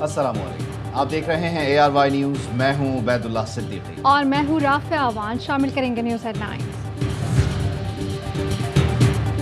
अस्सलाम वालेकुम, आप देख रहे हैं ARY न्यूज़। मैं हूं उबैदुल्लाह सिद्दीकी और मैं हूं राफिया अवान। शामिल करेंगे न्यूज़ हेडलाइंस।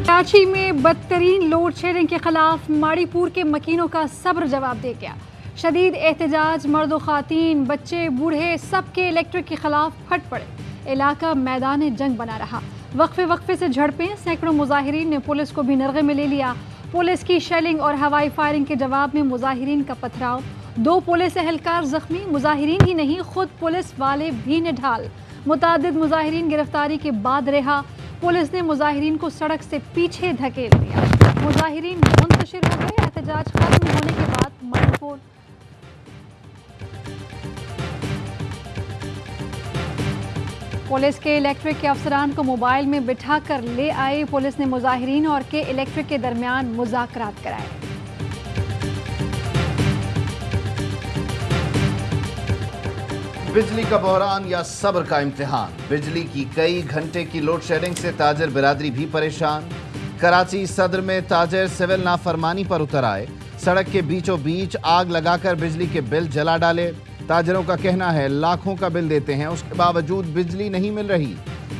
कराची में बदतरीन लोड शेडिंग के खिलाफ माड़ीपुर के मकीनों का सब्र जवाब दे गया। शदीद एहतजाज, मर्द ख़वातीन, बच्चे, बूढ़े सबके इलेक्ट्रिक के खिलाफ फट पड़े। इलाका मैदान जंग बना रहा। वक्फे से झड़पें, सैकड़ों मुजाहिरीन ने पुलिस को भी नरगे में ले लिया। पुलिस की शेलिंग और हवाई फायरिंग के जवाब में मुजाहिरीन का पथराव। 2 पुलिस एहलकार जख्मी। मुजाहिरीन ही नहीं, खुद पुलिस वाले भी निढाल। मुतादिद मुजाहिरीन गिरफ्तारी के बाद रिहा। पुलिस ने मुजाहिरीन को सड़क से पीछे धकेल दिया। मुजाहिरीन मुंतशिर हो गए। एहतजाज खत्म होने के बाद माड़ीपुर पुलिस के इलेक्ट्रिक के अफसरान को मोबाइल में बिठा कर ले आए। पुलिस ने मुजाहिरीन और के इलेक्ट्रिक के दरमियान मुज़ाकरात कराए। बिजली का बहरान या सब्र का इम्तिहान। बिजली की कई घंटे की लोड शेडिंग से ताजर बिरादरी भी परेशान। कराची सदर में ताजर सिविल नाफरमानी पर उतर आए। सड़क के बीचों बीच आग लगाकर बिजली के बिल जला डाले। ताजरों का कहना है लाखों का बिल देते हैं, उसके बावजूद बिजली नहीं मिल रही।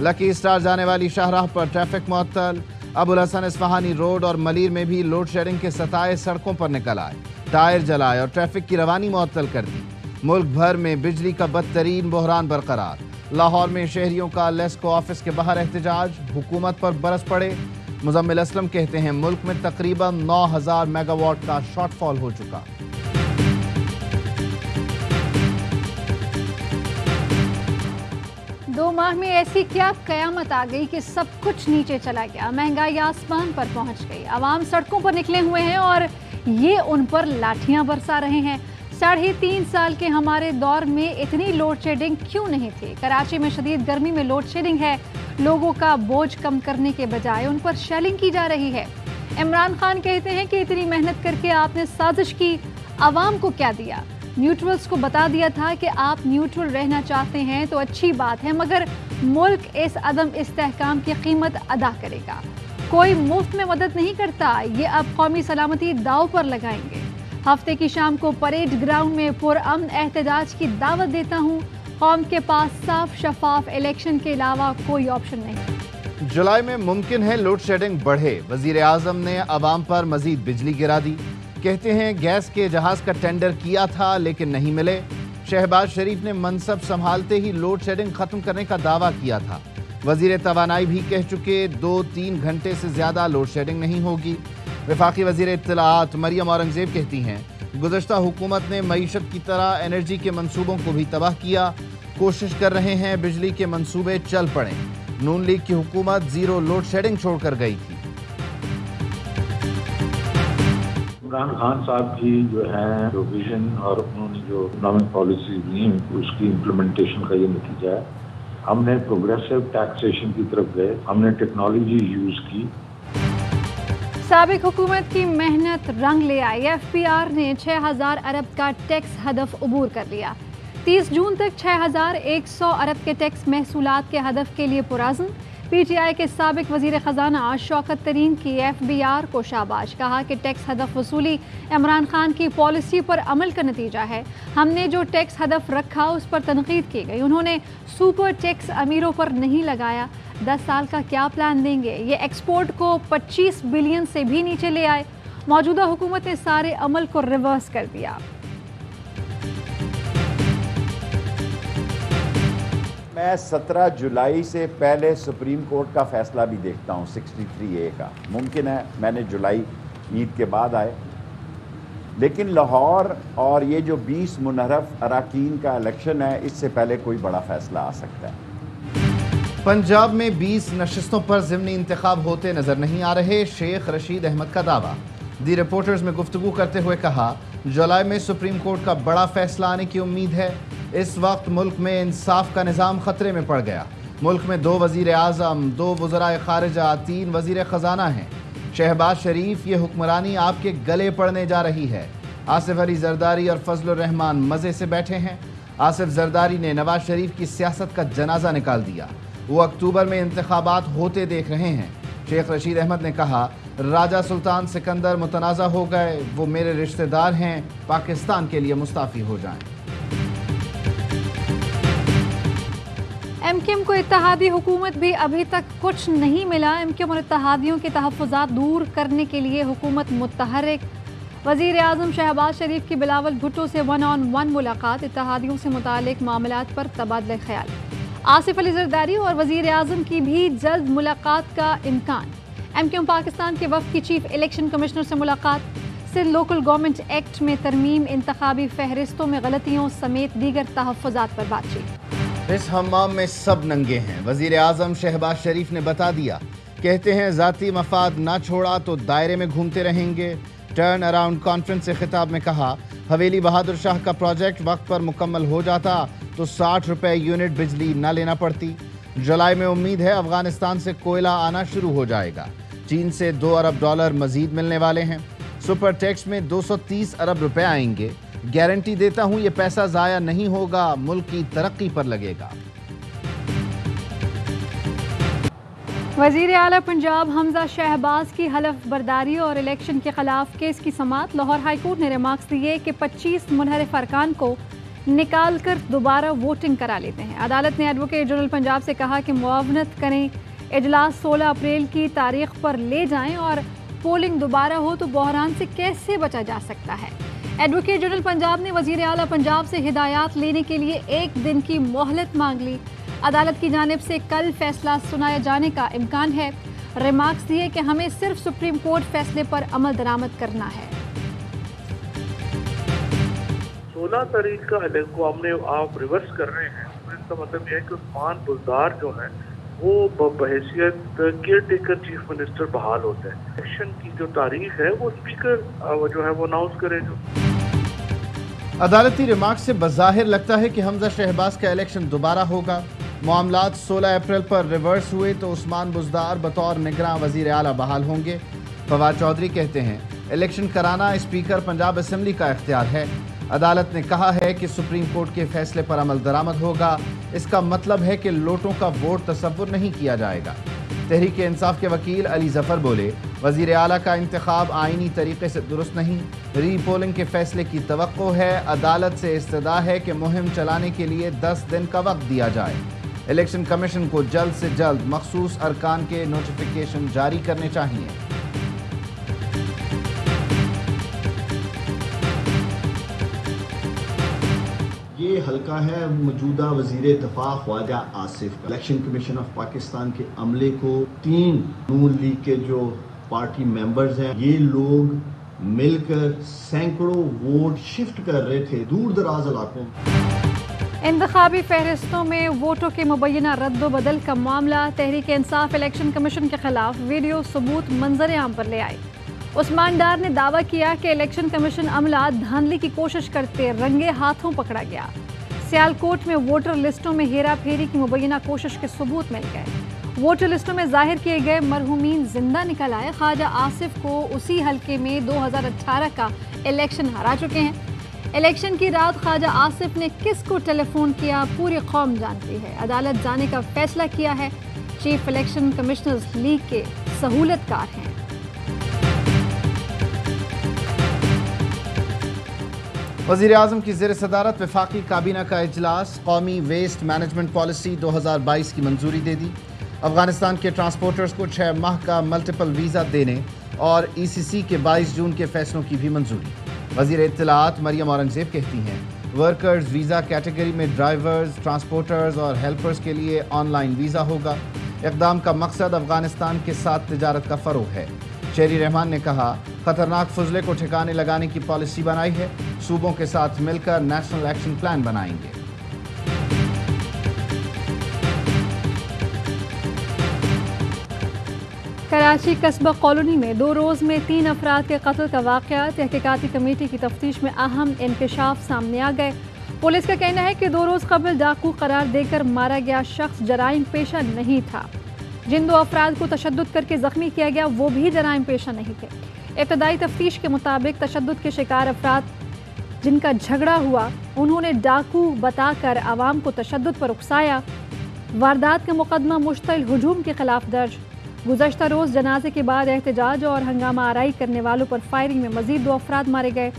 लकी स्टार जाने वाली शाहराह पर ट्रैफिक मुअत्तल। अबुल हसन इस्फहानी रोड और मलीर में भी लोड शेडिंग के सताए सड़कों पर निकल आए, टायर जलाए और ट्रैफिक की रवानी मुअत्तल कर दी। मुल्क भर में बिजली का बदतरीन बहरान बरकरार। लाहौर में शहरियों का लेस्को ऑफिस के बाहर एहतजाज, हुकूमत पर बरस पड़े। मुजम्मिल असलम कहते हैं मुल्क में तकरीबन 9000 मेगावाट का शॉर्टफॉल हो चुका। दो माह में ऐसी क्या कयामत आ गई कि सब कुछ नीचे चला गया। महंगाई आसमान पर पहुंच गई। आवाम सड़कों पर निकले हुए हैं और ये उन पर लाठियां बरसा रहे हैं। 3.5 साल के हमारे दौर में इतनी लोड शेडिंग क्यों नहीं थी। कराची में शदीद गर्मी में लोड शेडिंग है। लोगों का बोझ कम करने के बजाय उन पर शेलिंग की जा रही है। इमरान खान कहते हैं कि इतनी मेहनत करके आपने साजिश की, आवाम को क्या दिया। न्यूट्रल्स को बता दिया था कि आप न्यूट्रल रहना चाहते हैं तो अच्छी बात है, मगर मुल्क इस अदम इस्तेहकाम की कीमत अदा करेगा। कोई मुफ्त में मदद नहीं करता। ये अब कौमी सलामती दाव पर लगाएंगे। हफ्ते की शाम को परेड ग्राउंड में पुरअमन एहतजाज की दावत देता हूँ। कौम के पास साफ शफाफ इलेक्शन के अलावा कोई ऑप्शन नहीं। जुलाई में मुमकिन है लोड शेडिंग बढ़े। वजीर आजम ने अवाम पर मजीद बिजली गिरा दी। कहते हैं गैस के जहाज का टेंडर किया था लेकिन नहीं मिले। शहबाज शरीफ ने मनसब संभालते ही लोड शेडिंग खत्म करने का दावा किया था। वजीर तवानाई भी कह चुके 2-3 घंटे से ज्यादा लोड शेडिंग नहीं होगी। वफाकी वजीर इत्तलाआत मरियम औरंगजेब कहती हैं गुज़श्ता हुकूमत ने मईशत की तरह एनर्जी के मंसूबों को भी तबाह किया। कोशिश कर रहे हैं बिजली के मंसूबे चल पड़ें। नून लीग की हुकूमत जीरो लोड शेडिंग छोड़कर गई थी। इमरान खान साहब की जो है जो विजन और उन्होंने जो इकोनॉमिक पॉलिसी दी उसकी इम्प्लीमेंटेशन का ये नतीजा है। हमने प्रोग्रेसिव टैक्सेशन की तरफ गए, हमने टेक्नोलॉजी यूज़ की। साबिक हुकूमत की मेहनत रंग ले आई। FPR ने 6000 अरब का टैक्स हदफ अबूर कर लिया। 30 जून तक 6100 अरब के टैक्स महसूलात के हदफ के लिए पुराज़्म। PTI के साबिक वजीर खजाना शौकत तरीन की FBR को शाबाश। कहा कि टैक्स हदफ वसूली इमरान खान की पॉलिसी पर अमल का नतीजा है। हमने जो टैक्स हदफ रखा उस पर तनकीद की गई। उन्होंने सुपर टैक्स अमीरों पर नहीं लगाया। 10 साल का क्या प्लान देंगे। ये एक्सपोर्ट को 25 बिलियन से भी नीचे ले आए। मौजूदा हुकूमत ने सारे अमल को रिवर्स कर दिया। मैं 17 जुलाई से पहले सुप्रीम कोर्ट का फैसला भी देखता हूँ 63A का। मुमकिन है मैंने जुलाई ईद के बाद आए, लेकिन लाहौर और ये जो 20 मुनहरफ अराकीन का इलेक्शन है इससे पहले कोई बड़ा फैसला आ सकता है। पंजाब में 20 नशिस्तों पर ज़िमनी इंतखाब होते नजर नहीं आ रहे। शेख रशीद अहमद का दावा। दी रिपोर्टर्स में गुफ्तगू करते हुए कहा जुलाई में सुप्रीम कोर्ट का बड़ा फैसला आने की उम्मीद है। इस वक्त मुल्क में इंसाफ का निज़ाम खतरे में पड़ गया। मुल्क में 2 वज़ीर आज़म, 2 वज़राए ख़ारिजा, 3 वज़ीर ख़जाना हैं। शहबाज शरीफ ये हुक्मरानी आपके गले पड़ने जा रही है। आसिफ अली जरदारी और फजलुर रहमान मज़े से बैठे हैं। आसिफ जरदारी ने नवाज शरीफ की सियासत का जनाजा निकाल दिया। वो अक्टूबर में इंतखाबात होते देख रहे हैं। शेख रशीद अहमद ने कहा, राजा सुल्तान सिकंदर मुतनाज़ा हो गए, वो मेरे रिश्तेदार हैं, पाकिस्तान के लिए मुस्ताफ़ी हो जाएं। एमक्यूएम को इत्तेहादी हुकूमत भी अभी तक कुछ नहीं मिला। एमक्यूएम और इत्तेहादियों के तहफ़्फ़ुज़ात दूर करने के लिए हुकूमत मुतहर्रिक। वज़ीर आज़म शहबाज शरीफ की बिलावल भुट्टो से 1-on-1 मुलाकात, इत्तेहादियों से मुतालिक मामलात पर तबादला ख्याल। आसिफ अली ज़रदारी और वज़ीर आज़म की भी जल्द मुलाकात का इम्कान। एमक्यूएम पाकिस्तान के वफ़द की चीफ इलेक्शन कमिश्नर से मुलाकात। सिंध लोकल गवर्नमेंट एक्ट में तरमीम, इंतखाबी फहरिस्तों में गलतियों समेत दीगर तहफ़्फ़ुज़ात पर बातचीत। इस हम्माम में सब नंगे हैं, वज़ीर आज़म शहबाज शरीफ ने बता दिया। कहते हैं ज़ाती मफाद ना छोड़ा तो दायरे में घूमते रहेंगे। टर्न अराउंड कॉन्फ्रेंस से खिताब में कहा, हवेली बहादुर शाह का प्रोजेक्ट वक्त पर मुकम्मल हो जाता तो 60 रुपए यूनिट बिजली न लेना पड़ती। जुलाई में उम्मीद है अफगानिस्तान से कोयला आना शुरू हो जाएगा। चीन से $2 अरब मजीद मिलने वाले हैं। सुपर टैक्स में 230 अरब रुपए आएंगे। गारंटी देता हूं ये पैसा ज़ाया नहीं होगा, मुल्क की तरक्की पर लगेगा। वज़ीर आला पंजाब हमजा शहबाज की हलफ बर्दारी और इलेक्शन के खिलाफ केस की समाअत। लाहौर हाई कोर्ट ने रिमार्क्स दिए कि 25 मुनहरिफ अरकान को निकाल कर दोबारा वोटिंग करा लेते हैं। अदालत ने एडवोकेट जनरल पंजाब से कहा कि मुआवनत करें, इजलास 16 अप्रैल की तारीख पर ले जाएं और पोलिंग दोबारा हो तो बहरान से कैसे बचा जा सकता है। एडवोकेट जनरल पंजाब ने वज़ीर आला पंजाब से हिदायत लेने के लिए 1 दिन की मोहलत मांग ली। अदालत की जानिब से कल फैसला सुनाए जाने का इम्कान है। रिमार्क्स दिए कि हमें सिर्फ सुप्रीम कोर्ट फैसले पर अमल दरामद करना है। 16 तारीख का को हमने आप रिवर्स कर रहे हैं, तो इसका मतलब यह है कि उस्मान बुज़दार जो है वो बहैसियत केयर टेकर चीफ मिनिस्टर बहाल होते हैं। इलेक्शन की जो तारीख है वो स्पीकर जो है वो अनाउंस करेगा। अदालती रिमार्क से बज़ाहिर लगता है कि हमजा शहबाज का इलेक्शन दोबारा होगा। मामलात 16 अप्रैल पर रिवर्स हुए तो उस्मान बुज़दार बतौर निगरान वज़ीर आला बहाल होंगे। फवाद चौधरी कहते हैं, इलेक्शन कराना स्पीकर पंजाब असेंबली का इख्तियार है। अदालत ने कहा है कि सुप्रीम कोर्ट के फैसले पर अमल दरामद होगा। इसका मतलब है कि लोटों का वोट तसव्वुर नहीं किया जाएगा। तहरीक इंसाफ के वकील अली जफर बोले, वज़ीर आला का इंतखाब आईनी तरीके से दुरुस्त नहीं। री पोलिंग के फैसले की तवक्को है। अदालत से इस्तदा है कि मुहिम चलाने के लिए 10 दिन का वक्त दिया जाए। इलेक्शन कमीशन को जल्द से जल्द मखसूस अरकान के नोटिफिकेशन जारी करने चाहिए। ये हल्का है मौजूदा वज़ीर दफ़ा Khawaja Asif. Election commission of Pakistan के अमले को 3 नून लीग के जो पार्टी मेंबर्स हैं, ये लोग मिलकर सैकड़ों वोट शिफ्ट कर रहे थे दूर दराज इलाकों में। इंतखाबी फहरिस्तों में वोटों के मुबैना रद्द-व-बदल का मामला। तहरीक इंसाफ इलेक्शन कमीशन के खिलाफ वीडियो सबूत मंजर आम पर ले आई। उस्मान डार ने दावा किया कि इलेक्शन कमीशन अमला धांधली की कोशिश करते रंगे हाथों पकड़ा गया। सियालकोट में वोटर लिस्टों में हेरा फेरी की मुबैना कोशिश के सबूत मिल गए। वोटर लिस्टों में जाहिर किए गए मरहूमीन जिंदा निकल आए। ख्वाजा आसिफ को उसी हल्के में 2018 का इलेक्शन हरा चुके हैं। इलेक्शन की रात ख्वाजा आसिफ ने किसको टेलीफोन किया, पूरी कौम जानती है। अदालत जाने का फैसला किया है। चीफ इलेक्शन कमिश्नर्स लीग के सहूलतकार हैं। वज़ीर आज़म की ज़ेर सदारत वफाकी काबीना का इजलास। कौमी वेस्ट मैनेजमेंट पॉलिसी 2022 की मंजूरी दे दी। अफगानिस्तान के ट्रांसपोर्टर्स को 6 माह का मल्टीपल वीज़ा देने और ECC के 22 जून के फैसलों की भी मंजूरी। वज़ीर इत्तलाआत मरियम औरंगज़ेब कहती हैं, वर्कर्स वीज़ा कैटेगरी में ड्राइवर्स, ट्रांसपोर्टर्स और हेल्पर्स के लिए ऑनलाइन वीज़ा होगा। इक़दाम का मकसद अफगानिस्तान के साथ तिजारत का फ़रोग़ है। शेरी रहमान ने कहा, खतरनाक फजले को ठिकाने लगाने की पॉलिसी बनाई है। सूबों के साथ मिलकर नेशनल एक्शन प्लान बनाएंगे। कराची कस्बा कॉलोनी में 2 रोज़ में 3 अफराद के कत्ल का वाक़या। तहकीकाती कमेटी की तफ्तीश में अहम इंकशाफ सामने आ गए। पुलिस का कहना है कि 2 रोज़ कबल डाकू करार देकर मारा गया शख्स जराइम पेशा नहीं था। जिन 2 अफराद को तशद्दुद करके ज़ख्मी किया गया वो भी जराइम पेशा नहीं थे। इब्तदाई तफ्तीश के मुताबिक तशद्दुद के शिकार अफराद जिनका झगड़ा हुआ, उन्होंने डाकू बताकर आवाम को तशद्दुद पर उकसाया। वारदात का मुकदमा मुश्तइल हुजूम के खिलाफ दर्ज। गुज़श्ता रोज़ जनाजे के बाद एहतजाज और हंगामा आराई करने वालों पर फायरिंग में मजीद 2 अफराद मारे गए।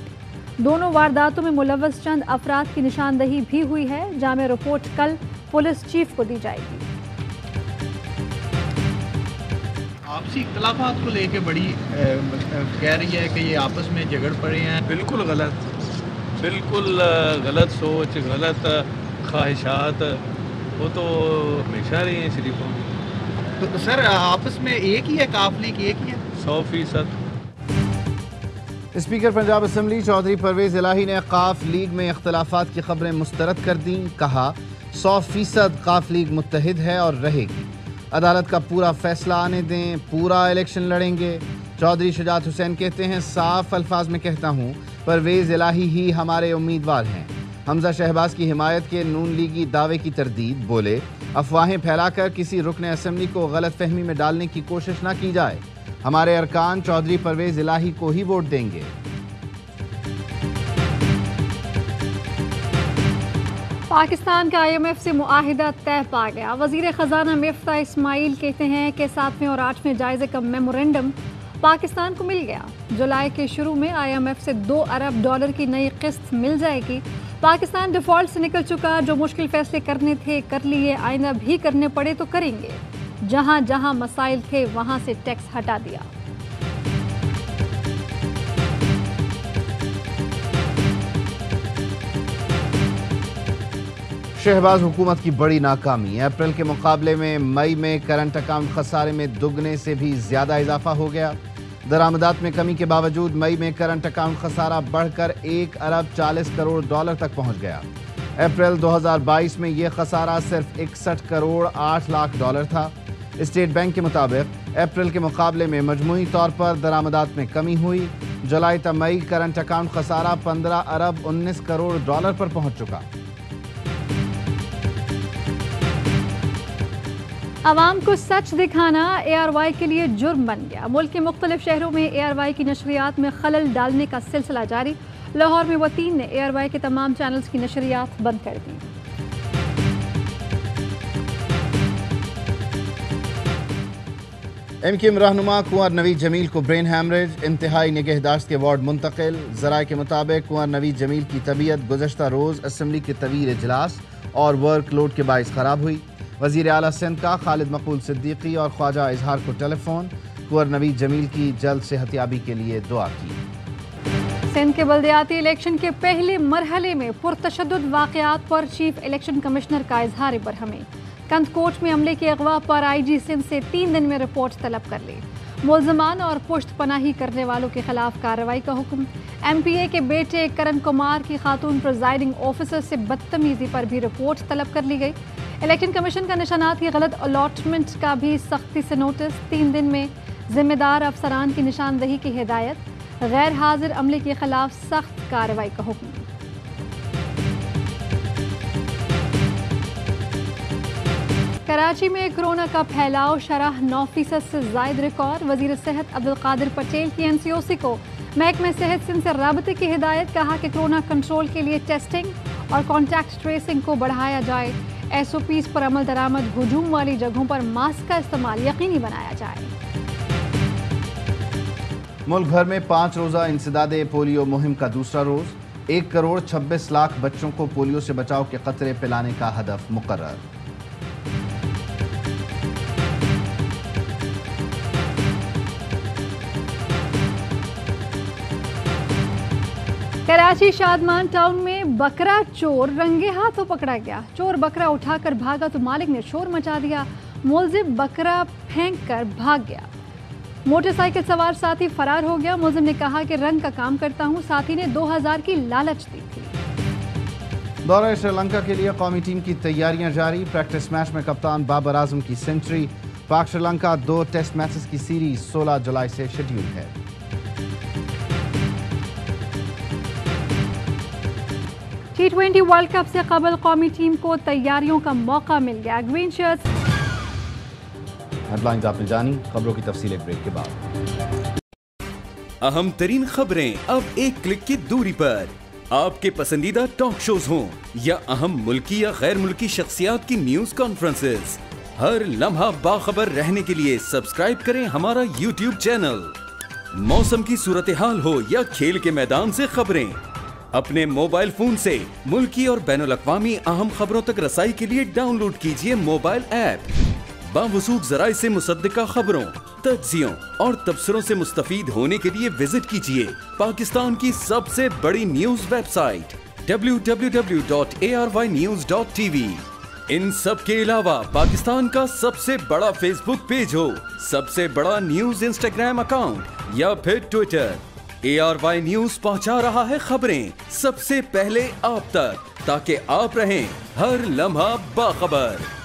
दोनों वारदातों में मुलव्वस चंद अफराद की निशानदही भी हुई है। जामे रिपोर्ट कल पुलिस चीफ को दी जाएगी। आपसी इख्तलाफात को लेके बड़ी कह रही है कि ये आपस में झगड़ पड़े हैं। बिल्कुल गलत सोच, गलत ख्वाहिशात वो तो हमेशा रही हैं शरीफों की। तो सर आपस में एक ही है, काफ लीग एक ही है 100%। स्पीकर पंजाब असम्बली चौधरी परवेज इलाही ने काफ लीग में इख्तलाफात की खबरें मुस्तरद कर दी। कहा 100% काफ लीग मुत्तहिद है और रहेगी। अदालत का पूरा फैसला आने दें, पूरा इलेक्शन लड़ेंगे। चौधरी शुजात हुसैन कहते हैं, साफ अल्फाज में कहता हूँ, परवेज इलाही ही हमारे उम्मीदवार हैं। हमजा शहबाज की हिमायत के नून लीगी दावे की तरदीद। बोले, अफवाहें फैलाकर किसी रुकन असम्बली को गलत फहमी में डालने की कोशिश ना की जाए। हमारे अरकान चौधरी परवेज इलाही को ही वोट देंगे। पाकिस्तान का IMF से मुआहिदा तय पा गया। वज़ीर ख़जाना मिफ्ता इस्माइल कहते हैं कि 7वें और 8वें जायज़े का मेमोरेंडम पाकिस्तान को मिल गया। जुलाई के शुरू में IMF से $2 अरब की नई किस्त मिल जाएगी। पाकिस्तान डिफ़ॉल्ट से निकल चुका, जो मुश्किल फैसले करने थे कर लिए, आइंदा भी करने पड़े तो करेंगे। जहां जहां मसाइल थे वहां से टैक्स हटा दिया। शहबाज हुकूमत की बड़ी नाकामी। अप्रैल के मुकाबले में मई में करंट अकाउंट खसारे में दुगने से भी ज्यादा इजाफा हो गया। दरामदात में कमी के बावजूद मई में करंट अकाउंट खसारा बढ़कर $1 अरब 40 करोड़ तक पहुंच गया। अप्रैल 2022 में यह खसारा सिर्फ $61 करोड़ 8 लाख था। स्टेट बैंक के मुताबिक अप्रैल के मुकाबले में मजमूई तौर पर दरामदात में कमी हुई। जुलाई तक मई करंट अकाउंट खसारा $15 अरब 19 करोड़ पर पहुंच चुका। आवाम को सच दिखाना ARY के लिए जुर्म बन गया। मुल्क के मुख्तलिफ शहरों में ARY की नशरियात में खलल डालने का सिलसिला जारी। लाहौर में वतीन ने ARY के तमाम चैनल्स की नशरियात बंद कर दी। MKM रहनुमा कुंवर नवीद जमील को ब्रेन हैमरेज, इंतहाई निगहदाश्त के वार्ड मुंतकिल। ज़राए के मुताबिक कुंवर नवीद जमील की तबीयत गुज़श्ता रोज़ असम्बली के तवील इजलास और वर्क लोड के बाइस ख़राब हुई। वज़ीर आला सिंध का खालिद मकबूल सिद्दीकी और ख्वाजा इजहार को टेलीफोन। कुंवर नवीद जमील की जल्द सेहतियाबी के लिए दुआ की। सिंध के बल्दियाती इलेक्शन के पहले मरहले में पुरतशद्दुद वाक़यात पर चीफ इलेक्शन कमिश्नर का इजहार बरहमी। कंदकोट में अमले के अगवा पर IG सिंध से 3 दिन में रिपोर्ट तलब कर ली। मुल्ज़मान और पुश्त पनाही करने वालों के खिलाफ कार्रवाई का हुक्म। MPA के बेटे करण कुमार की खातून प्रिजाइडिंग ऑफिसर से बदतमीजी पर भी रिपोर्ट तलब कर ली गई। इलेक्शन कमीशन का निशानात की गलत अलॉटमेंट का भी सख्ती से नोटिस। 3 दिन में जिम्मेदार अफसरान की निशानदही की हिदायत। गैर हाजिर अमले के खिलाफ सख्त कार्रवाई का हुक्म। कराची में कोरोना का फैलाव शरह 9% से जायद रिकॉर्ड। वजीर सेहत अब्दुल कादिर पटेल की NCOC को महकमे सेहत सिंध से राबते की हिदायत। कहा कि कोरोना कंट्रोल के लिए टेस्टिंग और कॉन्टैक्ट ट्रेसिंग को बढ़ाया जाए। SOPs पर अमल दरामद, हुजूम वाली जगहों पर मास्क का इस्तेमाल यकीनी बनाया जाए। मुल्क भर में 5 रोज़ा इंसदादे पोलियो मुहिम का दूसरा रोज़। 1 करोड़ 26 लाख बच्चों को पोलियो से बचाव के कतरे पिलाने का हदफ मुकर्रर। कराची शादमान टाउन में बकरा चोर रंगे हाथों पकड़ा गया। चोर बकरा उठाकर भागा तो मालिक ने शोर मचा दिया। मुलजिम बकरा फेंक कर भाग गया। मोटरसाइकिल सवार साथी फरार हो गया। मुलजिम ने कहा कि रंग का काम करता हूं। साथी ने 2000 की लालच दी थी। दौरे श्रीलंका के लिए कौमी टीम की तैयारियां जारी। प्रैक्टिस मैच में कप्तान बाबर आजम की सेंचुरी। पाक श्रीलंका 2 टेस्ट मैचेस की सीरीज 16 जुलाई से शेड्यूल है। T20 वर्ल्ड कप से कबल कौमी टीम को तैयारियों का मौका मिल गया। Green shirts. हेडलाइंस आपने जानी, खबरों की तफसील एक ब्रेक के बाद। अहम तरीन खबरें अब एक क्लिक की दूरी पर। आपके पसंदीदा टॉक शोज हों या अहम मुल्की या गैर मुल्की शख्सियात की न्यूज कॉन्फ्रेंसेस, हर लम्हा बाखबर रहने के लिए सब्सक्राइब करें हमारा YouTube चैनल। मौसम की सूरत हाल हो या खेल के मैदान से खबरें, अपने मोबाइल फोन से मुल्की और बैनुल-अक़वामी अहम खबरों तक रसाई के लिए डाउनलोड कीजिए मोबाइल ऐप। बावसूख ज़राए से मुसद्दिक़ा खबरों, तज्ज़ियों और तबसरों से मुस्तफ़ीद होने के लिए विजिट कीजिए पाकिस्तान की सबसे बड़ी न्यूज़ वेबसाइट www.arYnews.tv। इन सब के अलावा पाकिस्तान का सबसे बड़ा फेसबुक पेज हो, सबसे बड़ा न्यूज़ इंस्टाग्राम अकाउंट या फिर ट्विटर, ARY न्यूज़ पहुंचा रहा है खबरें सबसे पहले आप तक, ताकि आप रहें हर लम्हा बाखबर।